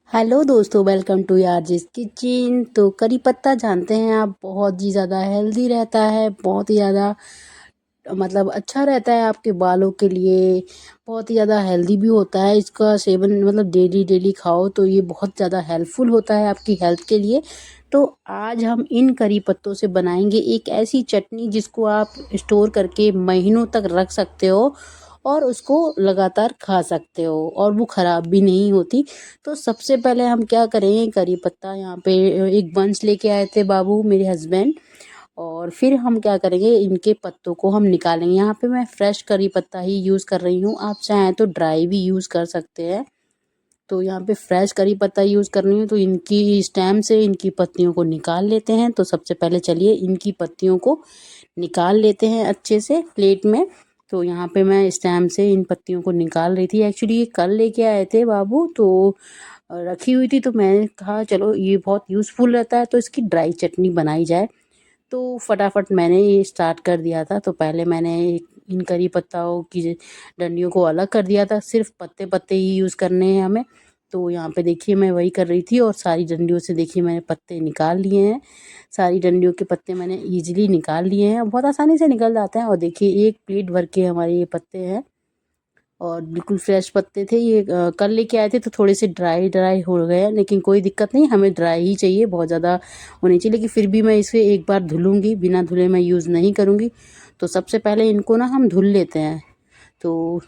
Hello दोस्तों, welcome to यारजिस kitchen. तो करी पत्ता जानते हैं आप, बहुत ही ज़्यादा हेल्दी रहता है, बहुत ही ज़्यादा मतलब अच्छा रहता है आपके बालों के लिए। बहुत ही ज़्यादा हेल्दी भी होता है, इसका सेवन मतलब डेली डेली खाओ तो ये बहुत ज़्यादा हेल्पफुल होता है आपकी हेल्थ के लिए। तो आज हम इन करी पत्तों से बनाएंगे एक ऐसी चटनी जिसको आप स्टोर करके महीनों तक रख सकते हो और उसको लगातार खा सकते हो और वो ख़राब भी नहीं होती। तो सबसे पहले हम क्या करें, करी पत्ता यहाँ पे एक बंच लेके आए थे बाबू मेरे हस्बैंड। और फिर हम क्या करेंगे, इनके पत्तों को हम निकालेंगे। यहाँ पे मैं फ्रेश करी पत्ता ही यूज़ कर रही हूँ, आप चाहें तो ड्राई भी यूज़ कर सकते हैं। तो यहाँ पे फ्रेश करी पत्ता यूज़ कर रही हूँ, तो इनकी स्टेम से इनकी पत्तियों को निकाल लेते हैं। तो सबसे पहले चलिए इनकी पत्तियों को निकाल लेते हैं अच्छे से प्लेट में। तो यहाँ पे मैं स्टेम से इन पत्तियों को निकाल रही थी। एक्चुअली ये कल लेके आए थे बाबू, तो रखी हुई थी, तो मैंने कहा चलो ये बहुत यूज़फुल रहता है तो इसकी ड्राई चटनी बनाई जाए। तो फटाफट मैंने ये स्टार्ट कर दिया था। तो पहले मैंने इन करी पत्ताओं की डंडियों को अलग कर दिया था, सिर्फ पत्ते पत्ते ही यूज़ करने हैं हमें। तो यहाँ पे देखिए मैं वही कर रही थी और सारी डंडियों से देखिए मैंने पत्ते निकाल लिए हैं। सारी डंडियों के पत्ते मैंने ईजिली निकाल लिए हैं, बहुत आसानी से निकल जाते हैं। और देखिए एक प्लेट भर के हमारे ये पत्ते हैं और बिल्कुल फ्रेश पत्ते थे ये। कल लेके आए थे तो थोड़े से ड्राई ड्राई हो गए हैं, लेकिन कोई दिक्कत नहीं, हमें ड्राई ही चाहिए, बहुत ज़्यादा होनी चाहिए। लेकिन फिर भी मैं इसे एक बार धुलूँगी, बिना धुले मैं यूज़ नहीं करूँगी। तो सबसे पहले इनको ना हम धुल लेते हैं। तो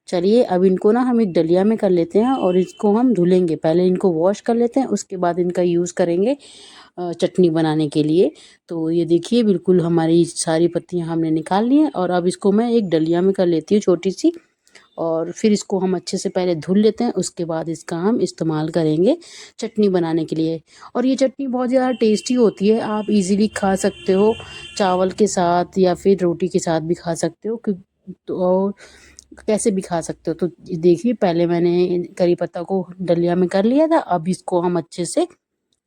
चलिए अब इनको ना हम एक डलिया में कर लेते हैं और इसको हम धुलेंगे। पहले इनको वॉश कर लेते हैं, उसके बाद इनका यूज़ करेंगे चटनी बनाने के लिए। तो ये देखिए बिल्कुल हमारी सारी पत्तियां हमने निकाल ली हैं और अब इसको मैं एक डलिया में कर लेती हूँ छोटी सी। और फिर इसको हम अच्छे से पहले धुल लेते हैं, उसके बाद इसका हम इस्तेमाल करेंगे चटनी बनाने के लिए। और ये चटनी बहुत ज़्यादा टेस्टी होती है, आप इजीली खा सकते हो चावल के साथ या फिर रोटी के साथ भी खा सकते हो। तो और कैसे भी खा सकते हो। तो देखिए पहले मैंने करी पत्ता को डलिया में कर लिया था, अब इसको हम अच्छे से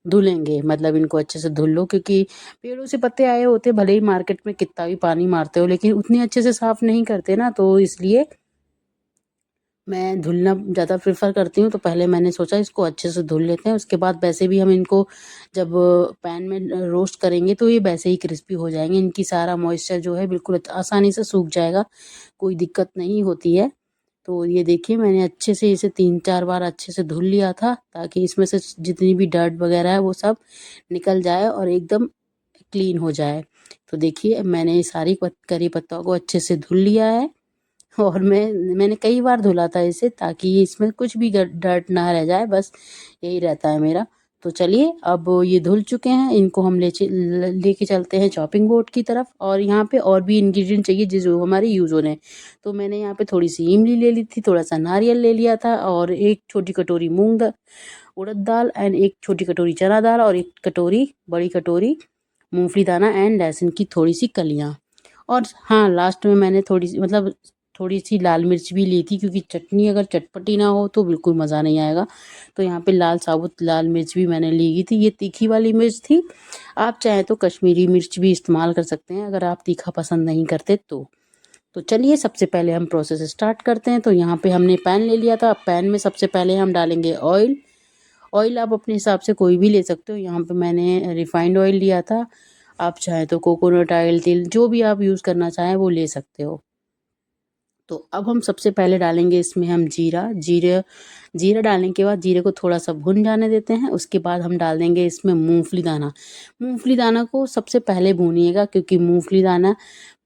धुलेंगे, मतलब इनको अच्छे से धुल लो, क्योंकि पेड़ों से पत्ते आए होते, भले ही मार्केट में कितना भी पानी मारते हो लेकिन उतने अच्छे से साफ नहीं करते ना, तो इसलिए मैं धुलना ज़्यादा प्रेफर करती हूँ। तो पहले मैंने सोचा इसको अच्छे से धुल लेते हैं, उसके बाद वैसे भी हम इनको जब पैन में रोस्ट करेंगे तो ये वैसे ही क्रिस्पी हो जाएंगे, इनकी सारा मॉइस्चर जो है बिल्कुल आसानी से सूख जाएगा, कोई दिक्कत नहीं होती है। तो ये देखिए मैंने अच्छे से इसे 3-4 बार अच्छे से धुल लिया था, ताकि इसमें से जितनी भी डर्ट वगैरह है वो सब निकल जाए और एकदम क्लीन हो जाए। तो देखिए मैंने सारी करी पत्तों को अच्छे से धुल लिया है और मैंने कई बार धुला था इसे, ताकि इसमें कुछ भी डर्ट ना रह जाए, बस यही रहता है मेरा। तो चलिए अब ये धुल चुके हैं, इनको हम लेके चलते हैं चॉपिंग बोर्ड की तरफ। और यहाँ पे और भी इंग्रेडिएंट चाहिए जो हमारे यूज़ हो रहे हैं। तो मैंने यहाँ पे थोड़ी सी इमली ले ली थी, थोड़ा सा नारियल ले लिया था और एक छोटी कटोरी उड़द दाल एंड एक छोटी कटोरी चना दाल और एक कटोरी बड़ी कटोरी मूंगफली दाना एंड लहसुन की थोड़ी सी कलियाँ। और हाँ, लास्ट में मैंने थोड़ी सी मतलब थोड़ी सी लाल मिर्च भी ली थी, क्योंकि चटनी अगर चटपटी ना हो तो बिल्कुल मज़ा नहीं आएगा। तो यहाँ पे साबुत लाल मिर्च भी मैंने ली थी, ये तीखी वाली मिर्च थी। आप चाहें तो कश्मीरी मिर्च भी इस्तेमाल कर सकते हैं अगर आप तीखा पसंद नहीं करते तो। तो चलिए सबसे पहले हम प्रोसेस स्टार्ट करते हैं। तो यहाँ पे हमने पैन ले लिया था, पैन में सबसे पहले हम डालेंगे ऑयल। ऑयल आप अपने हिसाब से कोई भी ले सकते हो, यहाँ पे मैंने रिफाइंड ऑयल लिया था। आप चाहें तो कोकोनट ऑयल, तेल जो भी आप यूज़ करना चाहें वो ले सकते हो। तो अब हम सबसे पहले डालेंगे इसमें हम जीरा डालने के बाद जीरे को थोड़ा सा भून जाने देते हैं। उसके बाद हम डाल देंगे इसमें मूंगफली दाना। मूंगफली दाना को सबसे पहले भूनिएगा, क्योंकि मूंगफली दाना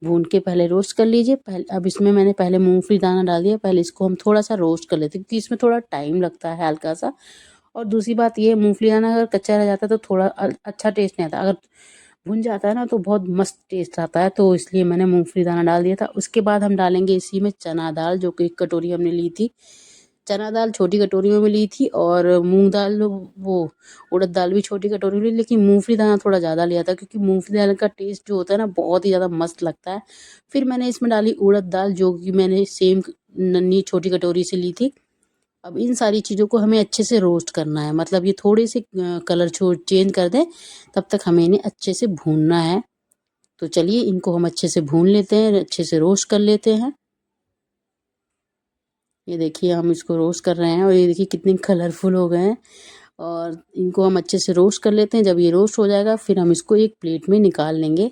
भून के पहले रोस्ट कर लीजिए। पहले अब इसमें मैंने पहले मूंगफली दाना डाल दिया, पहले इसको हम थोड़ा सा रोस्ट कर लेते हैं, क्योंकि इसमें थोड़ा टाइम लगता है हल्का सा। और दूसरी बात ये, मूंगफली दाना अगर कच्चा रह जाता है तो थोड़ा अच्छा टेस्ट नहीं आता, अगर भुन जाता है ना तो बहुत मस्त टेस्ट आता है। तो इसलिए मैंने मूंगफली दाना डाल दिया था। उसके बाद हम डालेंगे इसी में चना दाल, जो कि 1 कटोरी हमने ली थी। चना दाल छोटी कटोरियों में ली थी और मूंग दाल वो उड़द दाल भी छोटी कटोरी में ली, लेकिन मूंगफली दाना थोड़ा ज़्यादा लिया था, क्योंकि मूंगफली दाल का टेस्ट जो होता है ना बहुत ही ज़्यादा मस्त लगता है। फिर मैंने इसमें डाली उड़द दाल, जो कि मैंने सेम नन्ही छोटी कटोरी से ली थी। अब इन सारी चीज़ों को हमें अच्छे से रोस्ट करना है, मतलब ये थोड़े से कलर छोड़ चेंज कर दें, तब तक हमें इन्हें अच्छे से भूनना है। तो चलिए इनको हम अच्छे से भून लेते हैं, अच्छे से रोस्ट कर लेते हैं। ये देखिए हम इसको रोस्ट कर रहे हैं और ये देखिए कितने कलरफुल हो गए हैं। और इनको हम अच्छे से रोस्ट कर लेते हैं। जब ये रोस्ट हो जाएगा फिर हम इसको एक प्लेट में निकाल लेंगे।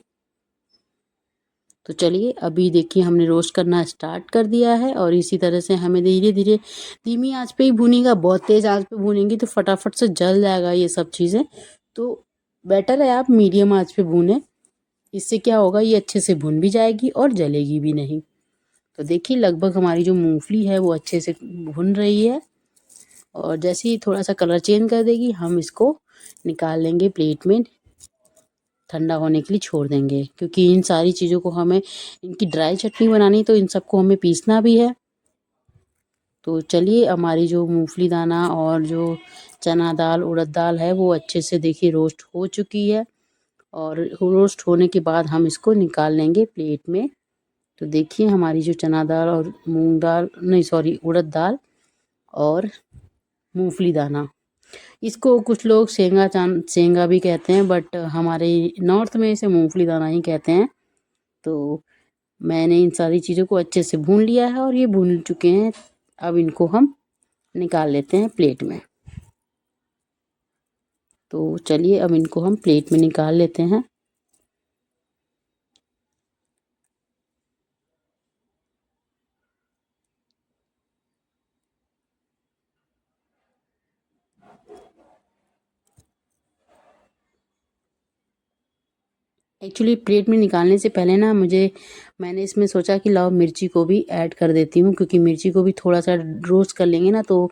तो चलिए अभी देखिए हमने रोस्ट करना स्टार्ट कर दिया है और इसी तरह से हमें धीरे धीरे धीमी आंच पे ही भूनिएगा। बहुत तेज़ आंच पे भूनेंगी तो फटाफट से जल जाएगा ये सब चीज़ें। तो बेटर है आप मीडियम आंच पे भूनें। इससे क्या होगा, ये अच्छे से भुन भी जाएगी और जलेगी भी नहीं। तो देखिए लगभग हमारी जो मूंगफली है वो अच्छे से भुन रही है और जैसे ही थोड़ा सा कलर चेंज कर देगी हम इसको निकाल लेंगे प्लेट में, ठंडा होने के लिए छोड़ देंगे। क्योंकि इन सारी चीज़ों को हमें इनकी ड्राई चटनी बनानी तो इन सबको हमें पीसना भी है। तो चलिए हमारी जो मूंगफली दाना और जो चना दाल उड़द दाल है वो अच्छे से देखिए रोस्ट हो चुकी है। और रोस्ट होने के बाद हम इसको निकाल लेंगे प्लेट में। तो देखिए हमारी जो चना दाल और मूंग दाल नहीं सॉरी उड़द दाल और मूंगफली दाना, इसको कुछ लोग सेंगा भी कहते हैं, बट हमारे नॉर्थ में इसे मूंगफली दाना ही कहते हैं। तो मैंने इन सारी चीज़ों को अच्छे से भून लिया है और ये भून चुके हैं। अब इनको हम निकाल लेते हैं प्लेट में। तो चलिए अब इनको हम प्लेट में निकाल लेते हैं। एक्चुअली प्लेट में निकालने से पहले ना मैंने इसमें सोचा कि लाओ मिर्ची को भी ऐड कर देती हूँ, क्योंकि मिर्ची को भी थोड़ा सा रोस्ट कर लेंगे ना तो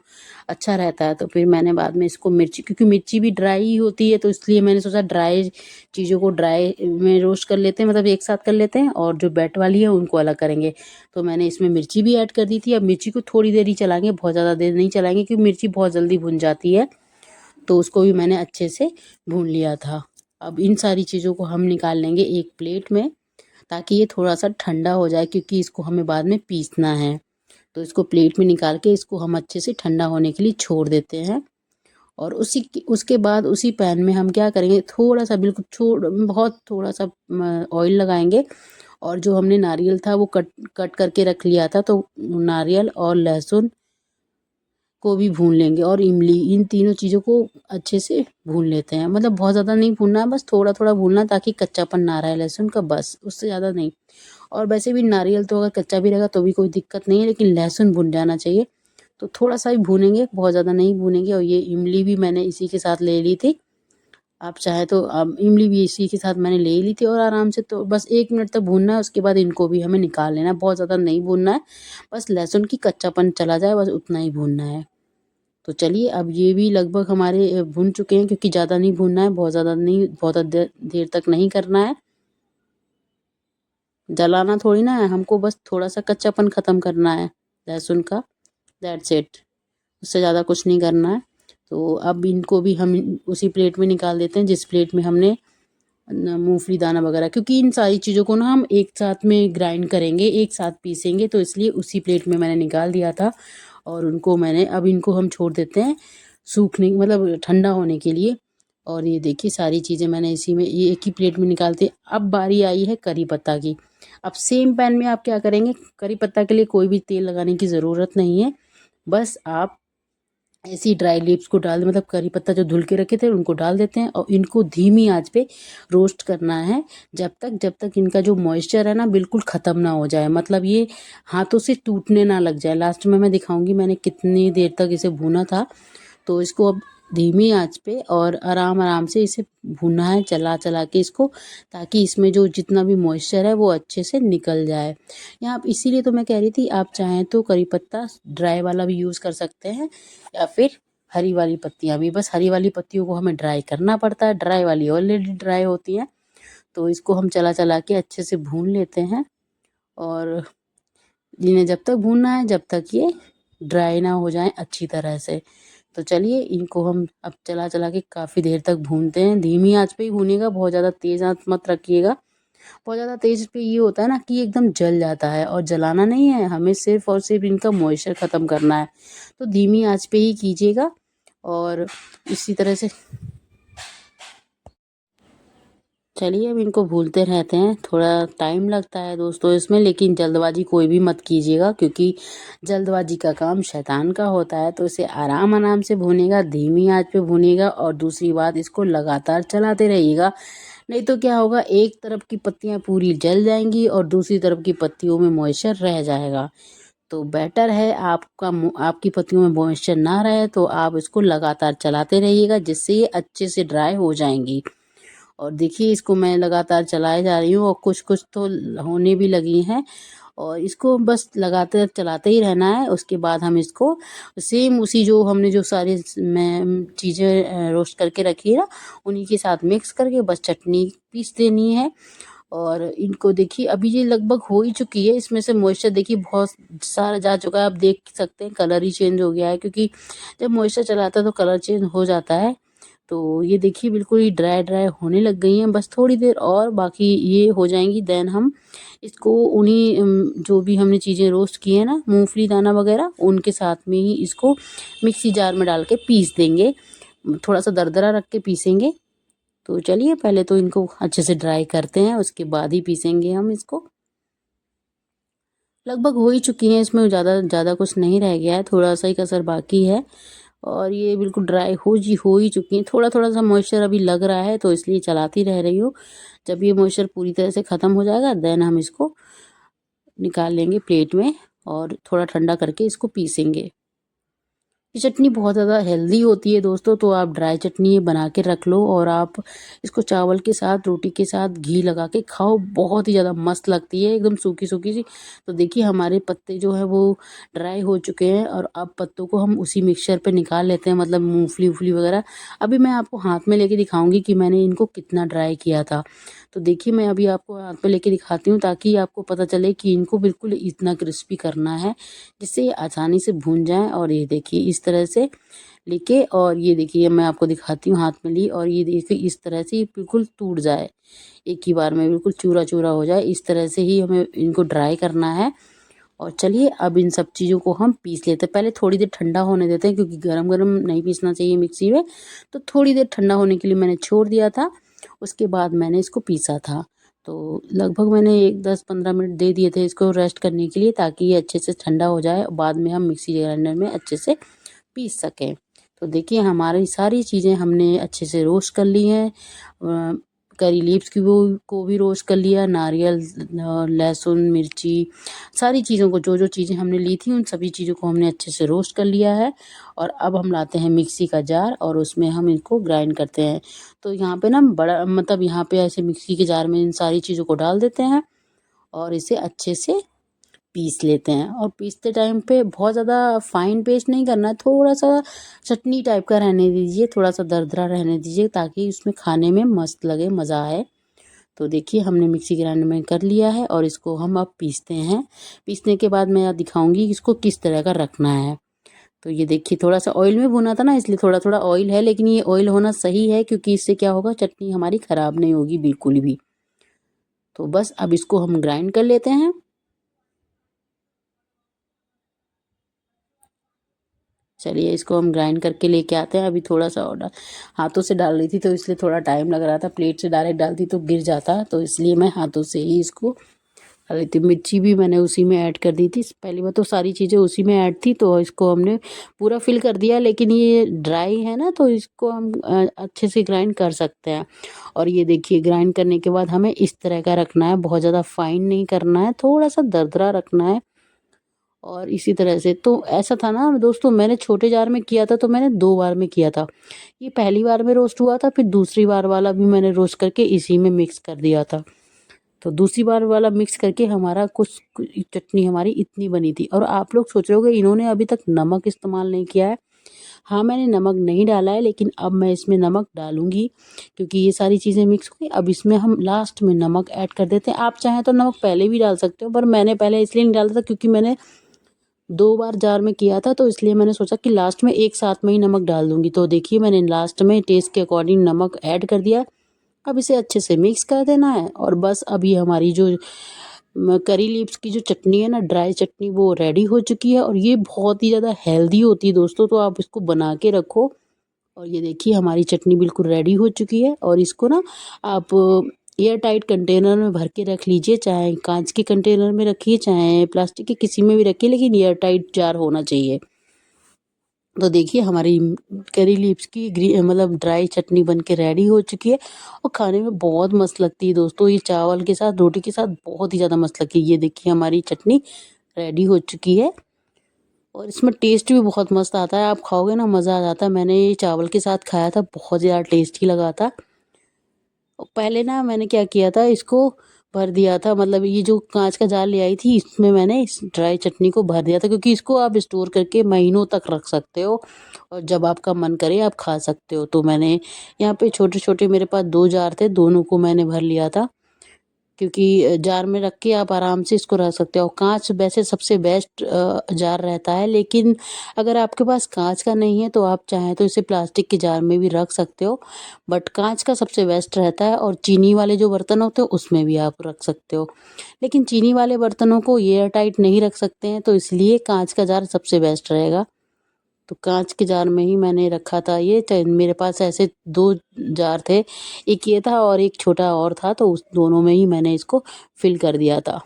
अच्छा रहता है। तो फिर मैंने बाद में इसको मिर्ची, क्योंकि मिर्ची भी ड्राई ही होती है तो इसलिए मैंने सोचा ड्राई चीज़ों को ड्राई में रोस्ट कर लेते हैं, मतलब एक साथ कर लेते हैं और जो बैट वाली है उनको अलग करेंगे। तो मैंने इसमें मिर्ची भी ऐड कर दी थी। अब मिर्ची को थोड़ी देर ही चलाएंगे, बहुत ज़्यादा देर नहीं चलाएंगे क्योंकि मिर्ची बहुत जल्दी भुन जाती है। तो उसको भी मैंने अच्छे से भून लिया था। अब इन सारी चीज़ों को हम निकाल लेंगे एक प्लेट में, ताकि ये थोड़ा सा ठंडा हो जाए, क्योंकि इसको हमें बाद में पीसना है। तो इसको प्लेट में निकाल के इसको हम अच्छे से ठंडा होने के लिए छोड़ देते हैं। और उसके बाद उसी पैन में हम क्या करेंगे, थोड़ा सा बिल्कुल बहुत थोड़ा सा ऑयल लगाएंगे। और जो हमने नारियल था वो कट कट करके रख लिया था, तो नारियल और लहसुन को भी भून लेंगे और इमली, इन तीनों चीज़ों को अच्छे से भून लेते हैं। मतलब बहुत ज़्यादा नहीं भूनना है, बस थोड़ा थोड़ा भूनना ताकि कच्चापन ना रहे लहसुन का, बस उससे ज़्यादा नहीं। और वैसे भी नारियल तो अगर कच्चा भी रहेगा तो भी कोई दिक्कत नहीं है, लेकिन लहसुन भुन जाना चाहिए। तो थोड़ा सा ही भूनेंगे, बहुत ज़्यादा नहीं भूनेंगे। और ये इमली भी मैंने इसी के साथ ले ली थी। आप चाहे तो इमली भी इसी के साथ मैंने ले ली थी और आराम से, तो बस 1 मिनट तक भूनना है। उसके बाद इनको भी हमें निकाल लेना है, बहुत ज़्यादा नहीं भूनना है, बस लहसुन की कच्चापन चला जाए बस उतना ही भूनना है। तो चलिए अब ये भी लगभग हमारे भुन चुके हैं, क्योंकि ज़्यादा नहीं भूनना है, बहुत ज़्यादा नहीं, बहुत देर तक नहीं करना है। जलाना थोड़ी ना है हमको, बस थोड़ा सा कच्चापन ख़त्म करना है लहसुन का, दैट्स इट। उससे ज़्यादा कुछ नहीं करना है। तो अब इनको भी हम उसी प्लेट में निकाल देते हैं जिस प्लेट में हमने मूंगफली दाना वगैरह, क्योंकि इन सारी चीज़ों को ना हम एक साथ में ग्राइंड करेंगे, एक साथ पीसेंगे, तो इसलिए उसी प्लेट में मैंने निकाल दिया था। और अब इनको हम छोड़ देते हैं सूखने, मतलब ठंडा होने के लिए। और ये देखिए सारी चीज़ें मैंने इसी में, ये एक ही प्लेट में निकालते। अब बारी आई है करी पत्ता की। अब सेम पैन में आप क्या करेंगे, करी पत्ता के लिए कोई भी तेल लगाने की ज़रूरत नहीं है, बस आप ऐसी ड्राई लीव्स को डाल दें, मतलब करी पत्ता जो धुल के रखे थे उनको डाल देते हैं और इनको धीमी आंच पे रोस्ट करना है, जब तक इनका जो मॉइस्चर है ना बिल्कुल ख़त्म ना हो जाए, मतलब ये हाथों से टूटने ना लग जाए। लास्ट में मैं दिखाऊंगी मैंने कितनी देर तक इसे भूना था। तो इसको अब धीमी आंच पे और आराम आराम से इसे भूनना है, चला चला के इसको, ताकि इसमें जो जितना भी मॉइस्चर है वो अच्छे से निकल जाए। यहाँ इसीलिए तो मैं कह रही थी, आप चाहें तो करी पत्ता ड्राई वाला भी यूज़ कर सकते हैं या फिर हरी वाली पत्तियाँ भी। बस हरी वाली पत्तियों को हमें ड्राई करना पड़ता है, ड्राई वाली ऑलरेडी ड्राई होती हैं। तो इसको हम चला चला के अच्छे से भून लेते हैं। और इन्हें जब तक भूनना है जब तक ये ड्राई ना हो जाए अच्छी तरह से। तो चलिए इनको हम अब चला चला के काफ़ी देर तक भूनते हैं। धीमी आंच पे ही भूनिएगा, बहुत ज़्यादा तेज़ आंच मत रखिएगा। बहुत ज़्यादा तेज़ पे ये होता है ना कि एकदम जल जाता है, और जलाना नहीं है हमें, सिर्फ और सिर्फ इनका मॉइस्चर ख़त्म करना है। तो धीमी आंच पे ही कीजिएगा। और इसी तरह से चलिए अब इनको भूलते रहते हैं, थोड़ा टाइम लगता है दोस्तों इसमें, लेकिन जल्दबाजी कोई भी मत कीजिएगा क्योंकि जल्दबाजी का काम शैतान का होता है। तो इसे आराम आराम से भूनिएगा, धीमी आंच पे भूनिएगा और दूसरी बात इसको लगातार चलाते रहिएगा। नहीं तो क्या होगा, एक तरफ की पत्तियां पूरी जल जाएंगी और दूसरी तरफ की पत्तियों में मॉइस्चर रह जाएगा। तो बेटर है आपकी पत्तियों में मॉइस्चर ना रहे तो आप इसको लगातार चलाते रहिएगा, जिससे ये अच्छे से ड्राई हो जाएंगी। और देखिए इसको मैं लगातार चलाए जा रही हूँ और कुछ कुछ तो होने भी लगी हैं, और इसको बस लगातार चलाते ही रहना है। उसके बाद हम इसको सेम उसी जो हमने जो सारी मैं चीज़ें रोस्ट करके रखी है ना, उन्हीं के साथ मिक्स करके बस चटनी पीस देनी है। और इनको देखिए अभी ये लगभग हो ही चुकी है, इसमें से मॉइस्चर देखिए बहुत सारा जा चुका है। आप देख सकते हैं कलर ही चेंज हो गया है, क्योंकि जब मॉइस्चर चलाता है तो कलर चेंज हो जाता है। तो ये देखिए बिल्कुल ही ड्राई ड्राई होने लग गई हैं, बस थोड़ी देर और बाकी ये हो जाएंगी। देन हम इसको उन्हीं जो भी हमने चीज़ें रोस्ट की है ना, मूंगफली दाना वगैरह, उनके साथ में ही इसको मिक्सी जार में डाल के पीस देंगे। थोड़ा सा दरदरा रख के पीसेंगे। तो चलिए पहले तो इनको अच्छे से ड्राई करते हैं, उसके बाद ही पीसेंगे हम इसको। लगभग हो ही चुकी हैं, इसमें ज़्यादा ज़्यादा कुछ नहीं रह गया है, थोड़ा सा ही कसर बाकी है। और ये बिल्कुल ड्राई हो ही चुकी हैं। थोड़ा थोड़ा सा मॉइस्चर अभी लग रहा है तो इसलिए चलाती रह रही हूँ। जब ये मॉइस्चर पूरी तरह से ख़त्म हो जाएगा देन हम इसको निकाल लेंगे प्लेट में और थोड़ा ठंडा करके इसको पीसेंगे। ये चटनी बहुत ज़्यादा हेल्दी होती है दोस्तों, तो आप ड्राई चटनी बना के रख लो और आप इसको चावल के साथ, रोटी के साथ घी लगा के खाओ, बहुत ही ज़्यादा मस्त लगती है, एकदम सूखी सूखी सी। तो देखिए हमारे पत्ते जो है वो ड्राई हो चुके हैं और अब पत्तों को हम उसी मिक्सचर पे निकाल लेते हैं, मतलब मूंगफली वूफली वगैरह। अभी मैं आपको हाथ में लेके दिखाऊंगी कि मैंने इनको कितना ड्राई किया था। तो देखिए मैं अभी आपको हाथ में लेके दिखाती हूँ ताकि आपको पता चले कि इनको बिल्कुल इतना क्रिस्पी करना है जिससे ये आसानी से भून जाए। और ये देखिए इस तरह से लेके, और ये देखिए मैं आपको दिखाती हूँ, हाथ में ली और ये देखिए इस तरह से ये बिल्कुल टूट जाए, एक ही बार में बिल्कुल चूरा चूरा हो जाए, इस तरह से ही हमें इनको ड्राई करना है। और चलिए अब इन सब चीज़ों को हम पीस लेते हैं। पहले थोड़ी देर ठंडा होने देते हैं क्योंकि गरम गरम नहीं पीसना चाहिए मिक्सी में। तो थोड़ी देर ठंडा होने के लिए मैंने छोड़ दिया था, उसके बाद मैंने इसको पीसा था। तो लगभग मैंने एक 10-15 मिनट दे दिए थे इसको रेस्ट करने के लिए, ताकि ये अच्छे से ठंडा हो जाए और बाद में हम मिक्सी ग्राइंडर में अच्छे से पीस सकें। तो देखिए हमारी सारी चीज़ें हमने अच्छे से रोस्ट कर ली हैं। करी लीव्स की वो को भी रोस्ट कर लिया, नारियल, लहसुन, मिर्ची, सारी चीज़ों को, जो जो चीज़ें हमने ली थी उन सभी चीज़ों को हमने अच्छे से रोस्ट कर लिया है। और अब हम लाते हैं मिक्सी का जार और उसमें हम इनको ग्राइंड करते हैं। तो यहाँ पे ना बड़ा मतलब यहाँ पे ऐसे मिक्सी के जार में इन सारी चीज़ों को डाल देते हैं और इसे अच्छे से पीस लेते हैं। और पीसते टाइम पे बहुत ज़्यादा फाइन पेस्ट नहीं करना है, थोड़ा सा चटनी टाइप का रहने दीजिए, थोड़ा सा दरदरा रहने दीजिए ताकि उसमें खाने में मस्त लगे, मज़ा आए। तो देखिए हमने मिक्सी ग्राइंडर में कर लिया है और इसको हम अब पीसते हैं। पीसने के बाद मैं दिखाऊंगी कि इसको किस तरह का रखना है। तो ये देखिए थोड़ा सा ऑयल में भुना था ना, इसलिए थोड़ा थोड़ा ऑयल है, लेकिन ये ऑयल होना सही है क्योंकि इससे क्या होगा, चटनी हमारी ख़राब नहीं होगी बिल्कुल भी। तो बस अब इसको हम ग्राइंड कर लेते हैं। चलिए इसको हम ग्राइंड करके लेके आते हैं। अभी थोड़ा सा और हाथों से डाल रही थी तो इसलिए थोड़ा टाइम लग रहा था, प्लेट से डायरेक्ट डालती तो गिर जाता, तो इसलिए मैं हाथों से ही इसको डाल रही थी। मिर्ची भी मैंने उसी में ऐड कर दी थी, पहली बार तो सारी चीज़ें उसी में ऐड थी, तो इसको हमने पूरा फिल कर दिया। लेकिन ये ड्राई है ना तो इसको हम अच्छे से ग्राइंड कर सकते हैं। और ये देखिए ग्राइंड करने के बाद हमें इस तरह का रखना है, बहुत ज़्यादा फाइन नहीं करना है, थोड़ा सा दरदरा रखना है। और इसी तरह से तो ऐसा था ना दोस्तों, मैंने छोटे जार में किया था तो मैंने 2 बार में किया था। ये पहली बार में रोस्ट हुआ था, फिर दूसरी बार वाला भी मैंने रोस्ट करके इसी में मिक्स कर दिया था। तो दूसरी बार वाला मिक्स करके हमारा चटनी हमारी इतनी बनी थी। और आप लोग सोच रहे होगे इन्होंने अभी तक नमक इस्तेमाल नहीं किया है। हाँ मैंने नमक नहीं डाला है, लेकिन अब मैं इसमें नमक डालूंगी क्योंकि ये सारी चीज़ें मिक्स हो गई। अब इसमें हम लास्ट में नमक ऐड कर देते हैं। आप चाहें तो नमक पहले भी डाल सकते हो, पर मैंने पहले इसलिए नहीं डाला था क्योंकि मैंने 2 बार जार में किया था, तो इसलिए मैंने सोचा कि लास्ट में एक साथ में ही नमक डाल दूंगी। तो देखिए मैंने लास्ट में टेस्ट के अकॉर्डिंग नमक ऐड कर दिया। अब इसे अच्छे से मिक्स कर देना है और बस अभी हमारी जो करी लीव्स की जो चटनी है ना, ड्राई चटनी, वो रेडी हो चुकी है। और ये बहुत ही ज़्यादा हेल्दी होती है दोस्तों, तो आप इसको बना के रखो। और ये देखिए हमारी चटनी बिल्कुल रेडी हो चुकी है। और इसको ना आप एयर टाइट कंटेनर में भर के रख लीजिए, चाहे कांच के कंटेनर में रखिए चाहे प्लास्टिक के किसी में भी रखिए, लेकिन एयर टाइट जार होना चाहिए। तो देखिए हमारी करी लीव्स की मतलब ड्राई चटनी बन के रेडी हो चुकी है और खाने में बहुत मस्त लगती है दोस्तों। ये चावल के साथ रोटी के साथ बहुत ही ज़्यादा मस्त लगती है। ये देखिए हमारी चटनी रेडी हो चुकी है और इसमें टेस्ट भी बहुत मस्त आता है। आप खाओगे ना मज़ा आ जाता है। मैंने ये चावल के साथ खाया था, बहुत ज़्यादा टेस्टी लगा था। पहले ना मैंने क्या किया था, इसको भर दिया था, मतलब ये जो कांच का जार ले आई थी इसमें मैंने इस ड्राई चटनी को भर दिया था, क्योंकि इसको आप स्टोर करके महीनों तक रख सकते हो और जब आपका मन करे आप खा सकते हो। तो मैंने यहाँ पे छोटे छोटे मेरे पास 2 जार थे, दोनों को मैंने भर लिया था, क्योंकि जार में रख के आप आराम से इसको रख सकते हो। कांच वैसे सबसे बेस्ट जार रहता है, लेकिन अगर आपके पास कांच का नहीं है तो आप चाहें तो इसे प्लास्टिक के जार में भी रख सकते हो, बट कांच का सबसे बेस्ट रहता है। और चीनी वाले जो बर्तन होते हैं उसमें भी आप रख सकते हो, लेकिन चीनी वाले बर्तनों को एयर टाइट नहीं रख सकते हैं, तो इसलिए कांच का जार सबसे बेस्ट रहेगा। तो कांच के जार में ही मैंने रखा था ये। मेरे पास ऐसे 2 जार थे, एक ये था और एक छोटा और था, तो उस दोनों में ही मैंने इसको फिल कर दिया था।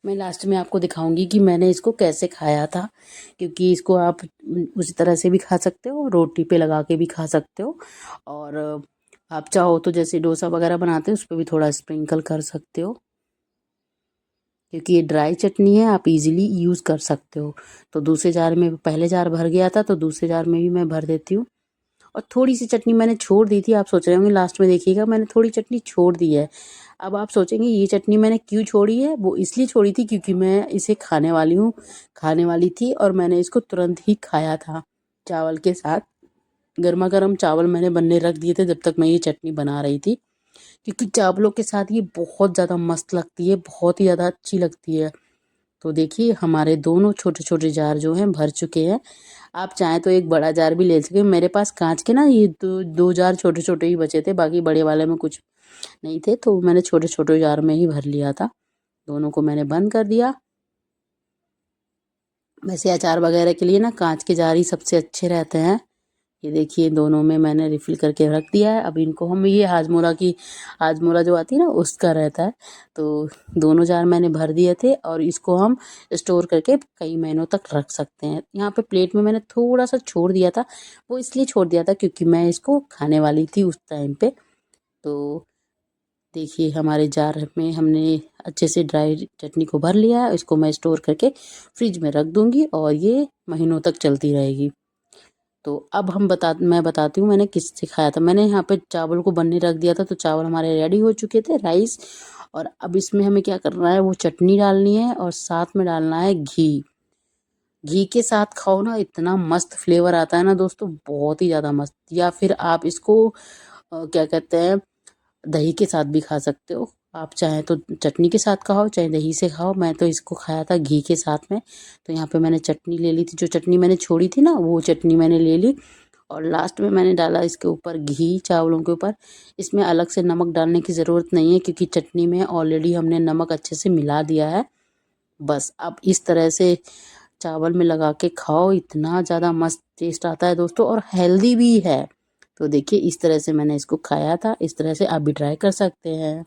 मैं लास्ट में आपको दिखाऊंगी कि मैंने इसको कैसे खाया था, क्योंकि इसको आप उसी तरह से भी खा सकते हो, रोटी पे लगा के भी खा सकते हो, और आप चाहो तो जैसे डोसा वगैरह बनाते हो उस पर भी थोड़ा स्प्रिंकल कर सकते हो, क्योंकि ये ड्राई चटनी है, आप इजीली यूज़ कर सकते हो। तो दूसरे जार में पहले जार भर गया था, तो दूसरे जार में भी मैं भर देती हूँ। और थोड़ी सी चटनी मैंने छोड़ दी थी, आप सोच रहे होंगे लास्ट में देखिएगा मैंने थोड़ी चटनी छोड़ दी है। अब आप सोचेंगे ये चटनी मैंने क्यों छोड़ी है, वो इसलिए छोड़ी थी क्योंकि मैं इसे खाने वाली थी और मैंने इसको तुरंत ही खाया था चावल के साथ। गर्मा गर्म चावल मैंने बनने रख दिए थे जब तक मैं ये चटनी बना रही थी, क्योंकि चावलों के साथ ये बहुत ज़्यादा मस्त लगती है, बहुत ही ज़्यादा अच्छी लगती है। तो देखिए हमारे दोनों छोटे छोटे जार जो हैं भर चुके हैं। आप चाहें तो एक बड़ा जार भी ले सकें। मेरे पास कांच के ना ये दो जार छोटे छोटे ही बचे थे, बाकी बड़े वाले में कुछ नहीं थे, तो मैंने छोटे छोटे जार में ही भर लिया था। दोनों को मैंने बंद कर दिया। वैसे अचार वगैरह के लिए ना कांच के जार ही सबसे अच्छे रहते हैं। ये देखिए दोनों में मैंने रिफ़िल करके रख दिया है। अब इनको हम ये हाजमोला जो आती है ना उसका रहता है, तो दोनों जार मैंने भर दिए थे और इसको हम स्टोर करके कई महीनों तक रख सकते हैं। यहाँ पे प्लेट में मैंने थोड़ा सा छोड़ दिया था, वो इसलिए छोड़ दिया था क्योंकि मैं इसको खाने वाली थी उस टाइम पे। तो देखिए हमारे जार में हमने अच्छे से ड्राई चटनी को भर लिया है। इसको मैं स्टोर करके फ्रिज में रख दूँगी और ये महीनों तक चलती रहेगी। तो अब मैं बताती हूँ मैंने किससे खाया था। मैंने यहाँ पे चावल को बनने रख दिया था, तो चावल हमारे रेडी हो चुके थे, राइस। और अब इसमें हमें क्या करना है, वो चटनी डालनी है और साथ में डालना है घी। घी के साथ खाओ ना इतना मस्त फ्लेवर आता है ना दोस्तों, बहुत ही ज़्यादा मस्त। या फिर आप इसको क्या कहते हैं, दही के साथ भी खा सकते हो। आप चाहें तो चटनी के साथ खाओ चाहे दही से खाओ। मैं तो इसको खाया था घी के साथ में। तो यहाँ पे मैंने चटनी ले ली थी, जो चटनी मैंने छोड़ी थी ना वो चटनी मैंने ले ली और लास्ट में मैंने डाला इसके ऊपर घी चावलों के ऊपर। इसमें अलग से नमक डालने की ज़रूरत नहीं है, क्योंकि चटनी में ऑलरेडी हमने नमक अच्छे से मिला दिया है। बस अब इस तरह से चावल में लगा के खाओ, इतना ज़्यादा मस्त टेस्ट आता है दोस्तों और हेल्दी भी है। तो देखिए इस तरह से मैंने इसको खाया था, इस तरह से आप भी ट्राई कर सकते हैं।